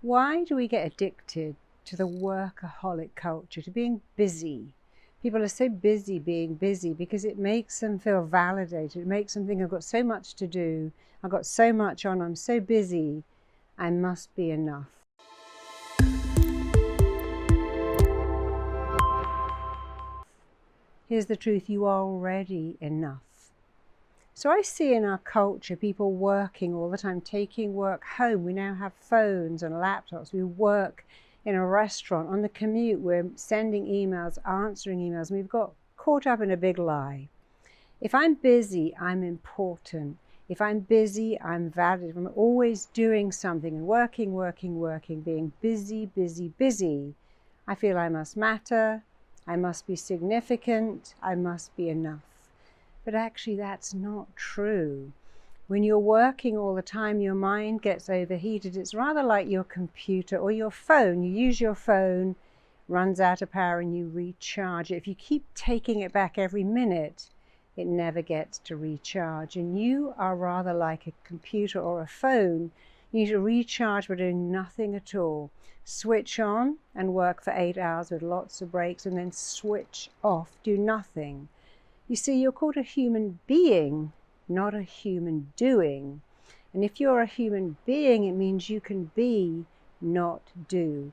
Why do we get addicted to the workaholic culture, to being busy? People are so busy being busy because it makes them feel validated. It makes them think, I've got so much to do, I've got so much on, I'm so busy, I must be enough. Here's the truth, you are already enough. So I see in our culture people working all the time, taking work home. We now have phones and laptops. We work in a restaurant. On the commute, we're sending emails, answering emails, and we've got caught up in a big lie. If I'm busy, I'm important. If I'm busy, I'm valid. If I'm always doing something and working, being busy, busy, busy, I feel I must matter, I must be significant, I must be enough. But actually that's not true. When you're working all the time, your mind gets overheated. It's rather like your computer or your phone. You use your phone, runs out of power, and you recharge it. If you keep taking it back every minute, it never gets to recharge. And you are rather like a computer or a phone. You need to recharge by doing nothing at all. Switch on and work for 8 hours with lots of breaks, and then switch off, do nothing. You see, you're called a human being, not a human doing. And if you're a human being, it means you can be, not do.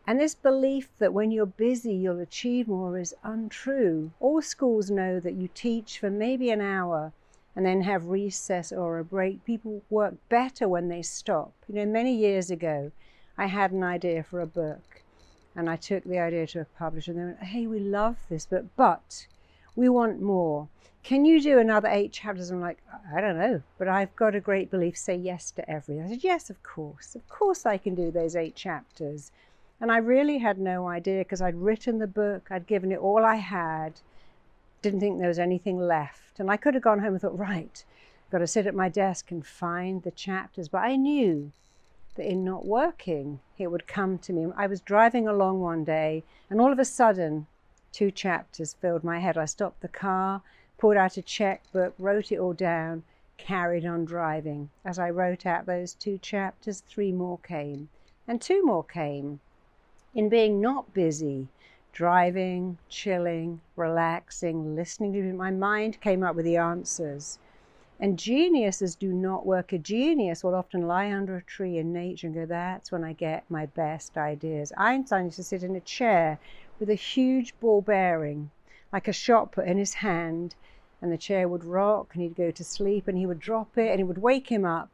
And this belief that when you're busy, you'll achieve more is untrue. All schools know that you teach for maybe an hour and then have recess or a break. People work better when they stop. You know, many years ago, I had an idea for a book, and I took the idea to a publisher, and they went, hey, we love this book, but we want more. Can you do another 8 chapters? I'm like, I don't know, but I've got a great belief, say yes to everything. I said, yes, of course I can do those 8 chapters. And I really had no idea, because I'd written the book, I'd given it all I had, didn't think there was anything left. And I could have gone home and thought, right, I've got to sit at my desk and find the chapters. But I knew that in not working, it would come to me. I was driving along one day, and all of a sudden, 2 chapters filled my head. I stopped the car, pulled out a checkbook, wrote it all down, carried on driving. As I wrote out those 2 chapters, 3 more came, and 2 more came. In being not busy, driving, chilling, relaxing, listening to my mind came up with the answers. And geniuses do not work. A genius will often lie under a tree in nature and go, that's when I get my best ideas. Einstein used to sit in a chair with a huge ball bearing, like a shot put in his hand, and the chair would rock, and he'd go to sleep, and he would drop it, and it would wake him up,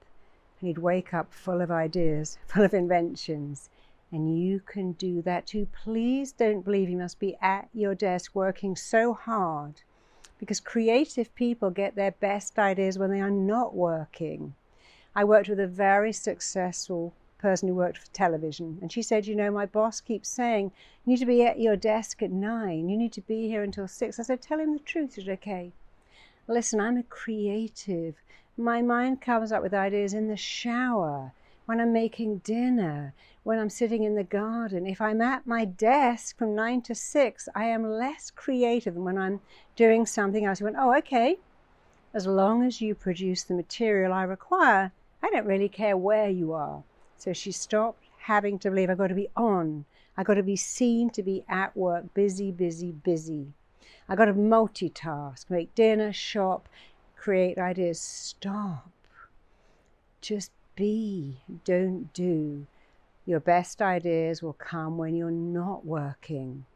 and he'd wake up full of ideas, full of inventions. And you can do that too. Please don't believe you must be at your desk working so hard, because creative people get their best ideas when they are not working. I worked with a very successful person who worked for television, and she said, you know, my boss keeps saying, you need to be at your desk at 9, you need to be here until 6. I said, tell him the truth. She said, okay. Listen, I'm a creative. My mind comes up with ideas in the shower, when I'm making dinner, when I'm sitting in the garden. If I'm at my desk from 9 to 6, I am less creative than when I'm doing something else. She went, oh, okay. As long as you produce the material I require, I don't really care where you are. So she stopped having to believe I've got to be on. I've got to be seen to be at work, busy, busy, busy. I've got to multitask, make dinner, shop, create ideas. Stop. Just be, don't do. Your best ideas will come when you're not working.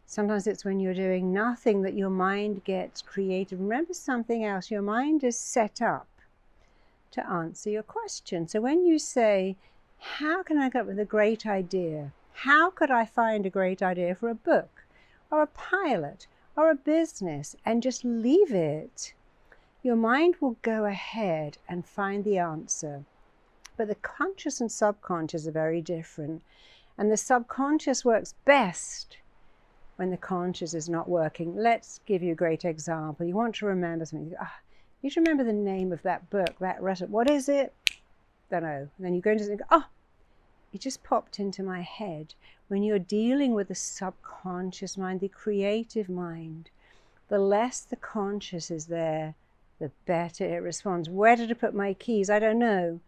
Sometimes it's when you're doing nothing that your mind gets creative. Remember something else, your mind is set up to answer your question. So when you say, how can I come up with a great idea? How could I find a great idea for a book or a pilot or a business, and just leave it? Your mind will go ahead and find the answer. But the conscious and subconscious are very different. And the subconscious works best when the conscious is not working. Let's give you a great example. You want to remember something. You need to remember the name of that book, that recipe. What is it? Don't know. And then you go into think, oh, it just popped into my head. When you're dealing with the subconscious mind, the creative mind, the less the conscious is there, the better it responds. Where did I put my keys? I don't know.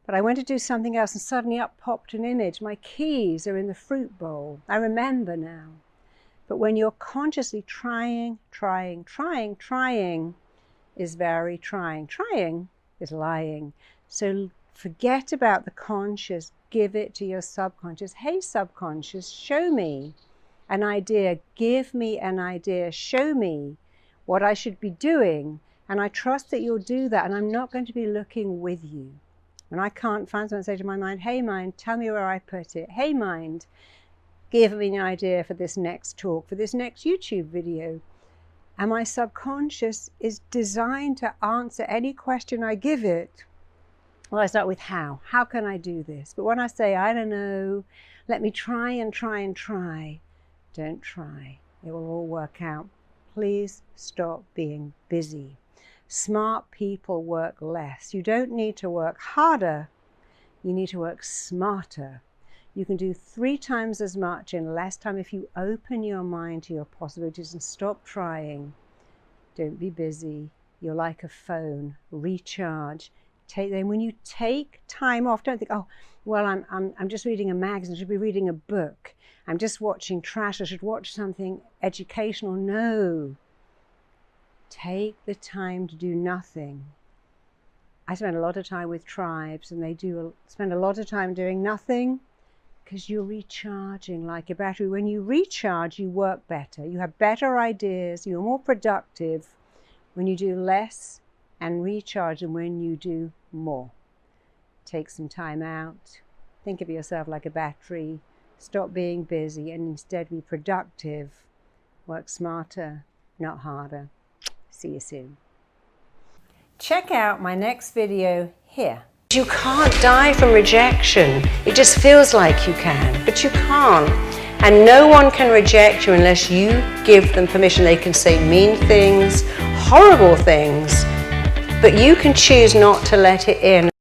But I went to do something else and suddenly up popped an image. My keys are in the fruit bowl. I remember now. But when you're consciously trying is very trying. Trying is lying. So forget about the conscious. Give it to your subconscious. Hey, subconscious, show me an idea. Give me an idea. Show me what I should be doing. And I trust that you'll do that. And I'm not going to be looking with you. When I can't find someone, say to my mind, hey mind, tell me where I put it. Hey mind, give me an idea for this next talk, for this next YouTube video. And my subconscious is designed to answer any question I give it. Well, I start with how. How can I do this? But when I say, I don't know, let me try and try and try, don't try. It will all work out. Please stop being busy. Smart people work less. You don't need to work harder. You need to work smarter. You can do 3 times as much in less time if you open your mind to your possibilities and stop trying. Don't be busy. You're like a phone. Recharge. Then when you take time off, don't think, oh, well, I'm just reading a magazine. I should be reading a book. I'm just watching trash. I should watch something educational. No. Take the time to do nothing. I spend a lot of time with tribes, and they spend a lot of time doing nothing because you're recharging like a battery. When you recharge, you work better. You have better ideas. You're more productive when you do less and recharge than when you do more. Take some time out. Think of yourself like a battery. Stop being busy and instead be productive. Work smarter, not harder. See you soon. Check out my next video here. You can't die from rejection. It just feels like you can, but you can't. And no one can reject you unless you give them permission. They can say mean things, horrible things, but you can choose not to let it in.